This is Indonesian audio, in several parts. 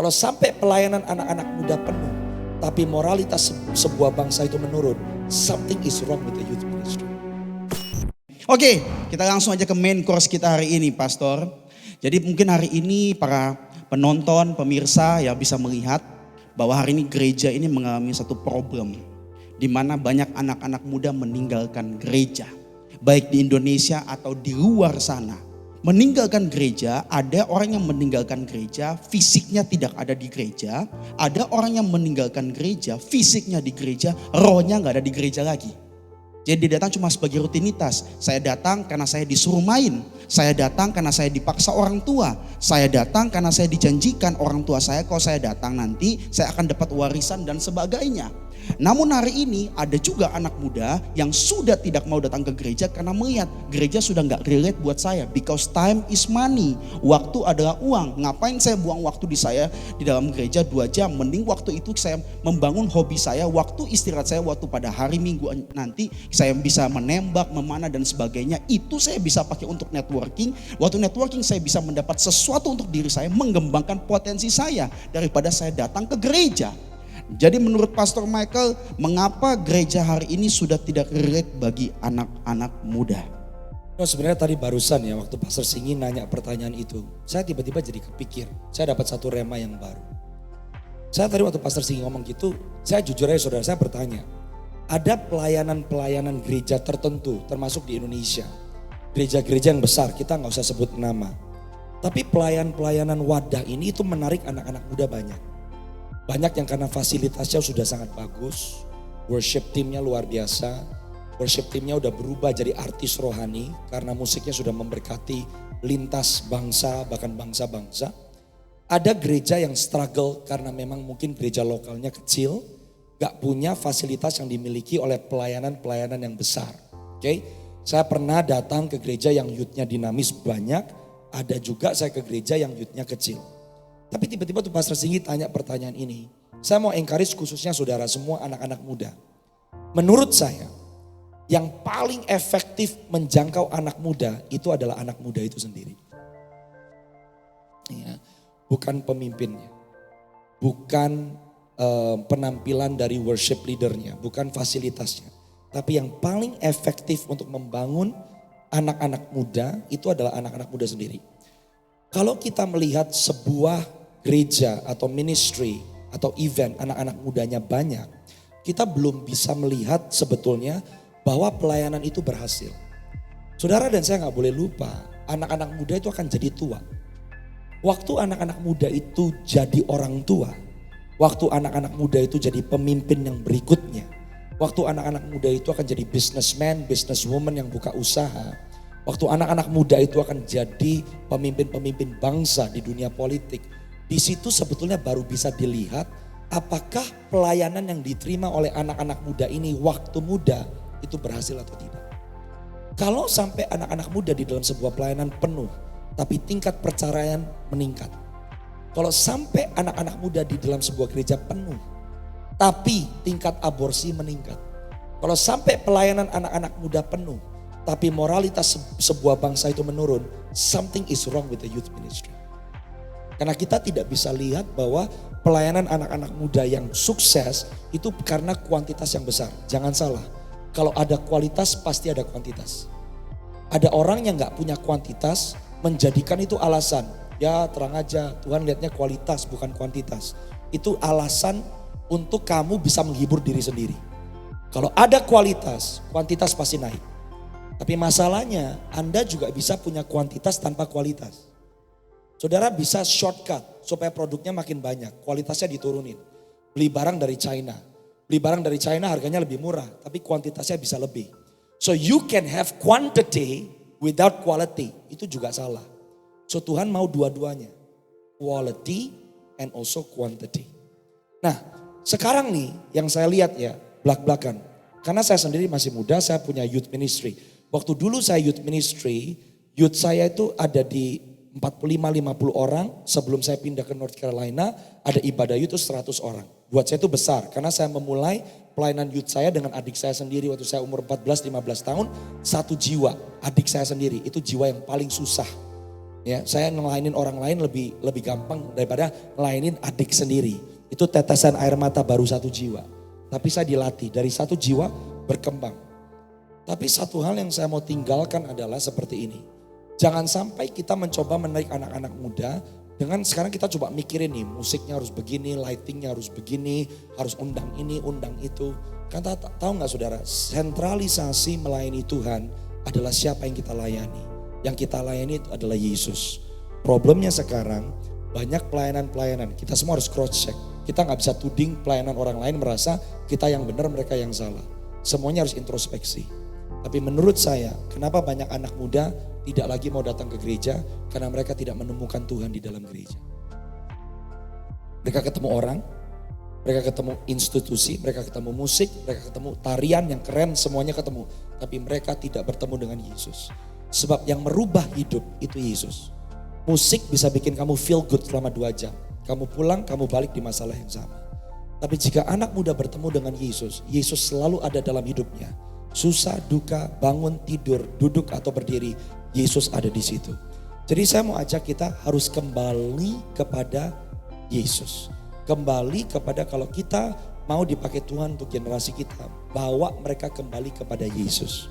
Kalau sampai pelayanan anak-anak muda penuh, tapi moralitas sebuah bangsa itu menurun, something is wrong with the youth ministry. Oke, kita langsung aja ke main course kita hari ini, Pastor. Jadi mungkin hari ini para penonton, pemirsa yang bisa melihat bahwa hari ini gereja ini mengalami satu problem, di mana banyak anak-anak muda meninggalkan gereja, baik di Indonesia atau di luar sana. Meninggalkan gereja, ada orang yang meninggalkan gereja, fisiknya tidak ada di gereja. Ada orang yang meninggalkan gereja, fisiknya di gereja, rohnya gak ada di gereja lagi. Jadi dia datang cuma sebagai rutinitas. Saya datang karena saya disuruh main. Saya datang karena saya dipaksa orang tua. Saya datang karena saya dijanjikan orang tua saya, kalau saya datang nanti saya akan dapat warisan dan sebagainya. Namun hari ini ada juga anak muda yang sudah tidak mau datang ke gereja karena melihat gereja sudah gak relate buat saya. Because time is money. Waktu adalah uang. Ngapain saya buang waktu di dalam gereja 2 jam. Mending waktu itu saya membangun hobi saya. Waktu istirahat saya, waktu pada hari Minggu nanti saya bisa menembak, memanah dan sebagainya. Itu saya bisa pakai untuk networking. Waktu networking saya bisa mendapat sesuatu untuk diri saya. Mengembangkan potensi saya daripada saya datang ke gereja. Jadi menurut Pastor Michael, mengapa gereja hari ini sudah tidak relate bagi anak-anak muda? No, sebenarnya tadi barusan ya waktu Pastor Singgi nanya pertanyaan itu, saya tiba-tiba jadi kepikir, saya dapat satu rema yang baru. Saya tadi waktu Pastor Singgi ngomong gitu, saya jujur aja saudara, saya bertanya, ada pelayanan-pelayanan gereja tertentu termasuk di Indonesia. Gereja-gereja yang besar, kita gak usah sebut nama. Tapi pelayanan-pelayanan wadah ini itu menarik anak-anak muda banyak. Banyak yang karena fasilitasnya sudah sangat bagus, worship teamnya luar biasa, worship teamnya udah berubah jadi artis rohani karena musiknya sudah memberkati lintas bangsa bahkan bangsa-bangsa. Ada gereja yang struggle karena memang mungkin gereja lokalnya kecil, gak punya fasilitas yang dimiliki oleh pelayanan-pelayanan yang besar. Oke, saya pernah datang ke gereja yang youth-nya dinamis banyak, ada juga saya ke gereja yang youth-nya kecil. Tapi tiba-tiba tuh Pastor Singgi tanya pertanyaan ini. Saya mau encourage khususnya saudara semua anak-anak muda. Menurut saya yang paling efektif menjangkau anak muda itu adalah anak muda itu sendiri. Ya, bukan pemimpinnya. Bukan penampilan dari worship leadernya. Bukan fasilitasnya. Tapi yang paling efektif untuk membangun anak-anak muda itu adalah anak-anak muda sendiri. Kalau kita melihat sebuah gereja atau ministry atau event anak-anak mudanya banyak, kita belum bisa melihat sebetulnya bahwa pelayanan itu berhasil. Saudara dan saya gak boleh lupa, anak-anak muda itu akan jadi tua. Waktu anak-anak muda itu jadi orang tua, waktu anak-anak muda itu jadi pemimpin yang berikutnya, waktu anak-anak muda itu akan jadi businessman, businesswoman yang buka usaha, waktu anak-anak muda itu akan jadi pemimpin-pemimpin bangsa di dunia politik. Di situ sebetulnya baru bisa dilihat apakah pelayanan yang diterima oleh anak-anak muda ini waktu muda itu berhasil atau tidak. Kalau sampai anak-anak muda di dalam sebuah pelayanan penuh, tapi tingkat perceraian meningkat. Kalau sampai anak-anak muda di dalam sebuah gereja penuh, tapi tingkat aborsi meningkat. Kalau sampai pelayanan anak-anak muda penuh, tapi moralitas sebuah bangsa itu menurun, something is wrong with the youth ministry. Karena kita tidak bisa lihat bahwa pelayanan anak-anak muda yang sukses itu karena kuantitas yang besar. Jangan salah, kalau ada kualitas pasti ada kuantitas. Ada orang yang gak punya kuantitas menjadikan itu alasan. Ya terang aja, Tuhan lihatnya kualitas bukan kuantitas. Itu alasan untuk kamu bisa menghibur diri sendiri. Kalau ada kualitas, kuantitas pasti naik. Tapi masalahnya Anda juga bisa punya kuantitas tanpa kualitas. Saudara bisa shortcut supaya produknya makin banyak, kualitasnya diturunin. Beli barang dari China. Beli barang dari China harganya lebih murah, tapi kuantitasnya bisa lebih. So you can have quantity without quality. Itu juga salah. So Tuhan mau dua-duanya. Quality and also quantity. Nah sekarang nih yang saya lihat ya belak-belakan. Karena saya sendiri masih muda, saya punya youth ministry. Waktu dulu saya youth ministry, youth saya itu ada di 45-50 orang, sebelum saya pindah ke North Carolina ada ibadah youth itu 100 orang. Buat saya itu besar karena saya memulai pelayanan youth saya dengan adik saya sendiri waktu saya umur 14-15 tahun, 1 jiwa, adik saya sendiri, itu jiwa yang paling susah. Ya, saya ngelainin orang lain lebih gampang daripada ngelainin adik sendiri. Itu tetesan air mata baru satu jiwa. Tapi saya dilatih dari satu jiwa berkembang. Tapi satu hal yang saya mau tinggalkan adalah seperti ini. Jangan sampai kita mencoba menarik anak-anak muda dengan sekarang kita coba mikirin nih musiknya harus begini, lightingnya harus begini, harus undang ini, undang itu. Kan tahu nggak saudara, sentralisasi melayani Tuhan adalah siapa yang kita layani. Yang kita layani itu adalah Yesus. Problemnya sekarang banyak pelayanan-pelayanan, kita semua harus cross check. Kita nggak bisa tuding pelayanan orang lain merasa kita yang benar, mereka yang salah. Semuanya harus introspeksi. Tapi menurut saya, kenapa banyak anak muda tidak lagi mau datang ke gereja? Karena mereka tidak menemukan Tuhan di dalam gereja. Mereka ketemu orang, mereka ketemu institusi, mereka ketemu musik, mereka ketemu tarian yang keren, semuanya ketemu. Tapi mereka tidak bertemu dengan Yesus. Sebab yang merubah hidup itu Yesus. Musik bisa bikin kamu feel good selama 2 jam. Kamu pulang, kamu balik di masalah yang sama. Tapi jika anak muda bertemu dengan Yesus, Yesus selalu ada dalam hidupnya. Susah, duka, bangun, tidur, duduk atau berdiri, Yesus ada di situ. Jadi saya mau ajak kita harus kembali kepada Yesus. Kembali kepada kalau kita mau dipakai Tuhan untuk generasi kita, bawa mereka kembali kepada Yesus.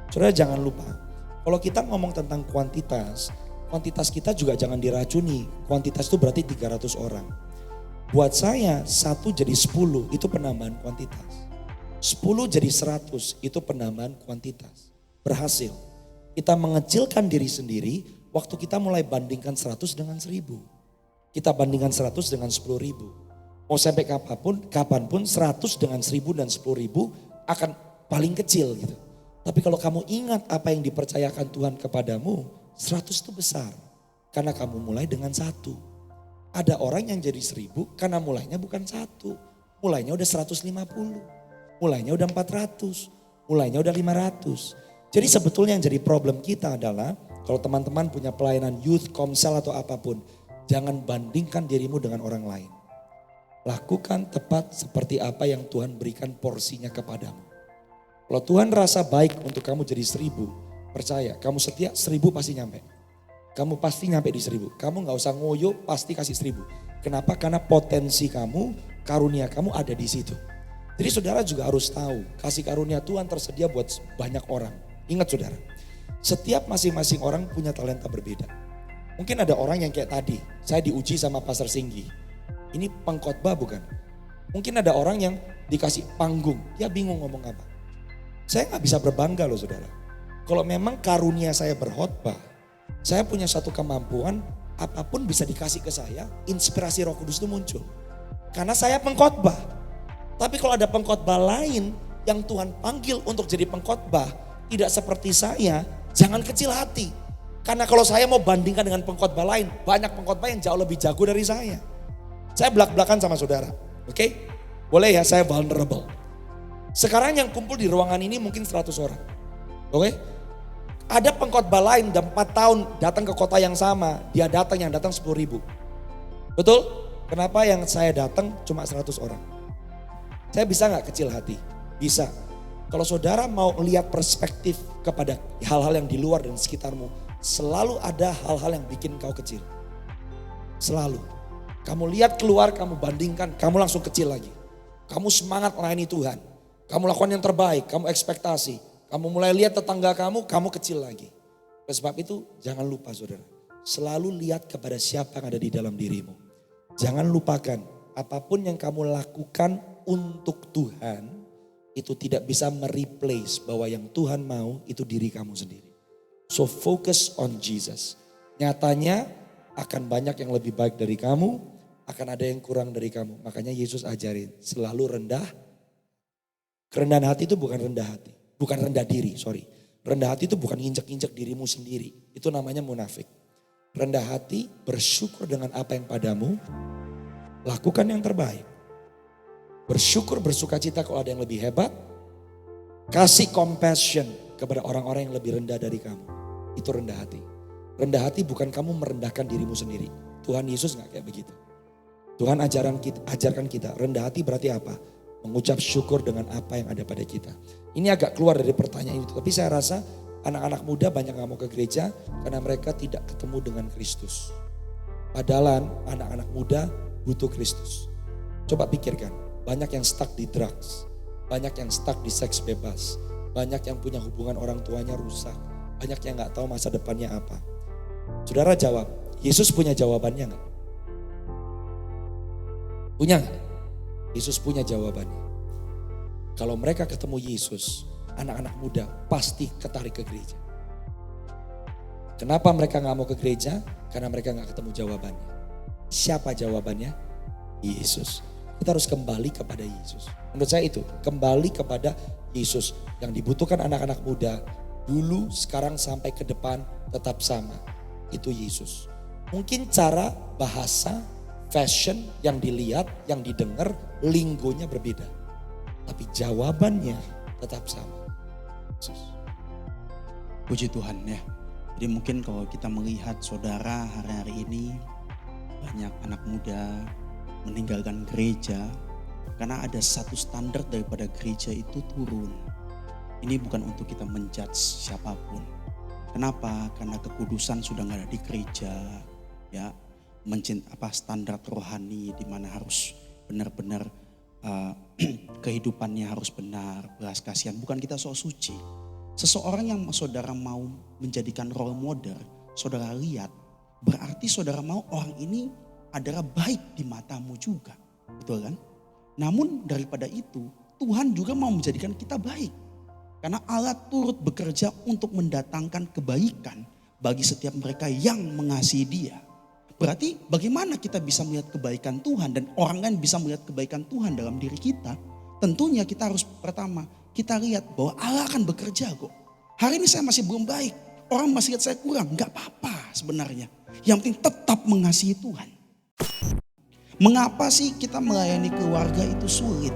Saudara jangan lupa, kalau kita ngomong tentang kuantitas kita juga jangan diracuni. Kuantitas itu berarti 300 orang. Buat saya 1 jadi 10 itu penambahan kuantitas. 10 jadi 100 itu penambahan kuantitas. Berhasil. Kita mengecilkan diri sendiri waktu kita mulai bandingkan 100 dengan 1000. Kita bandingkan 100 dengan 10.000. Mau sampai kapanpun 100 dengan 1000 dan 10.000 akan paling kecil gitu. Tapi kalau kamu ingat apa yang dipercayakan Tuhan kepadamu, 100 itu besar. Karena kamu mulai dengan 1. Ada orang yang jadi 1000 karena mulainya bukan 1. Mulainya udah 150. Mulainya udah 400. Mulainya udah 500. Jadi sebetulnya yang jadi problem kita adalah kalau teman-teman punya pelayanan youth, komsel atau apapun, jangan bandingkan dirimu dengan orang lain. Lakukan tepat seperti apa yang Tuhan berikan porsinya kepadamu. Kalau Tuhan rasa baik untuk kamu jadi 1000, percaya kamu setia 1000 pasti nyampe. Kamu pasti nyampe di 1000. Kamu gak usah ngoyo, pasti kasih 1000. Kenapa? Karena potensi kamu, karunia kamu ada di situ. Jadi saudara juga harus tahu, kasih karunia Tuhan tersedia buat banyak orang. Ingat saudara, setiap masing-masing orang punya talenta berbeda. Mungkin ada orang yang kayak tadi, saya diuji sama Pastor Singgi. Ini pengkhotbah bukan? Mungkin ada orang yang dikasih panggung, dia bingung ngomong apa. Saya gak bisa berbangga loh saudara. Kalau memang karunia saya berkhotbah, saya punya satu kemampuan, apapun bisa dikasih ke saya, inspirasi Roh Kudus itu muncul. Karena saya pengkhotbah. Tapi kalau ada pengkhotbah lain yang Tuhan panggil untuk jadi pengkhotbah, tidak seperti saya, jangan kecil hati. Karena kalau saya mau bandingkan dengan pengkhotbah lain, banyak pengkhotbah yang jauh lebih jago dari saya. Saya belak-belakan sama saudara, oke? Boleh ya, saya vulnerable. Sekarang yang kumpul di ruangan ini mungkin 100 orang. Oke? Ada pengkhotbah lain dan 4 tahun datang ke kota yang sama, dia datang 10.000. Betul? Kenapa yang saya datang cuma 100 orang? Saya bisa gak kecil hati? Bisa. Kalau saudara mau lihat perspektif kepada hal-hal yang di luar dan sekitarmu, selalu ada hal-hal yang bikin kau kecil. Selalu. Kamu lihat keluar, kamu bandingkan, kamu langsung kecil lagi. Kamu semangat melayani Tuhan. Kamu lakukan yang terbaik, kamu ekspektasi. Kamu mulai lihat tetangga kamu kecil lagi. Oleh sebab itu jangan lupa saudara. Selalu lihat kepada siapa yang ada di dalam dirimu. Jangan lupakan apapun yang kamu lakukan untuk Tuhan. Itu tidak bisa mereplace bahwa yang Tuhan mau itu diri kamu sendiri. So focus on Jesus. Nyatanya akan banyak yang lebih baik dari kamu. Akan ada yang kurang dari kamu. Makanya Yesus ajarin selalu rendah. Kerendahan hati itu bukan rendah hati. Bukan rendah diri, sorry. Rendah hati itu bukan injek-injek dirimu sendiri. Itu namanya munafik. Rendah hati bersyukur dengan apa yang padamu. Lakukan yang terbaik. Bersyukur, bersuka cita kalau ada yang lebih hebat. Kasih compassion kepada orang-orang yang lebih rendah dari kamu. Itu rendah hati. Rendah hati bukan kamu merendahkan dirimu sendiri. Tuhan Yesus gak kayak begitu. Tuhan ajarkan kita. Rendah hati berarti apa? Mengucap syukur dengan apa yang ada pada kita. Ini agak keluar dari pertanyaan itu. Tapi saya rasa Anak-anak muda banyak gak mau ke gereja karena mereka tidak ketemu dengan Kristus. Padahal anak-anak muda butuh Kristus. Coba pikirkan, banyak yang stuck di drugs, banyak yang stuck di seks bebas, banyak yang punya hubungan orang tuanya rusak, banyak yang gak tahu masa depannya apa. Saudara jawab, Yesus punya jawabannya gak? Punya gak? Yesus punya jawabannya. Kalau mereka ketemu Yesus, anak-anak muda pasti ketarik ke gereja. Kenapa mereka gak mau ke gereja? Karena mereka gak ketemu jawabannya. Siapa jawabannya? Yesus. Kita harus kembali kepada Yesus. Menurut saya itu, kembali kepada Yesus. Yang dibutuhkan anak-anak muda, dulu, sekarang, sampai ke depan tetap sama. Itu Yesus. Mungkin cara, bahasa, fashion yang dilihat, yang didengar, linggonya berbeda. Tapi jawabannya tetap sama. Yesus. Puji Tuhan ya. Jadi mungkin kalau kita melihat saudara hari-hari ini banyak anak muda meninggalkan gereja karena ada satu standar daripada gereja itu turun. Ini bukan untuk kita menjudge siapapun. Kenapa? Karena kekudusan sudah nggak ada di gereja, ya. Standar rohani di mana harus benar-benar kehidupannya harus benar, belas kasihan. Bukan kita sok suci. Seseorang yang saudara mau menjadikan role model, saudara lihat, berarti saudara mau orang ini adalah baik di matamu juga. Betul kan? Namun daripada itu, Tuhan juga mau menjadikan kita baik. Karena Allah turut bekerja untuk mendatangkan kebaikan bagi setiap mereka yang mengasihi Dia. Berarti bagaimana kita bisa melihat kebaikan Tuhan dan orang lain bisa melihat kebaikan Tuhan dalam diri kita? Tentunya kita harus pertama, kita lihat bahwa Allah akan bekerja kok. Hari ini saya masih belum baik, orang masih lihat saya kurang, gak apa-apa sebenarnya. Yang penting tetap mengasihi Tuhan. Mengapa sih kita melayani keluarga itu sulit?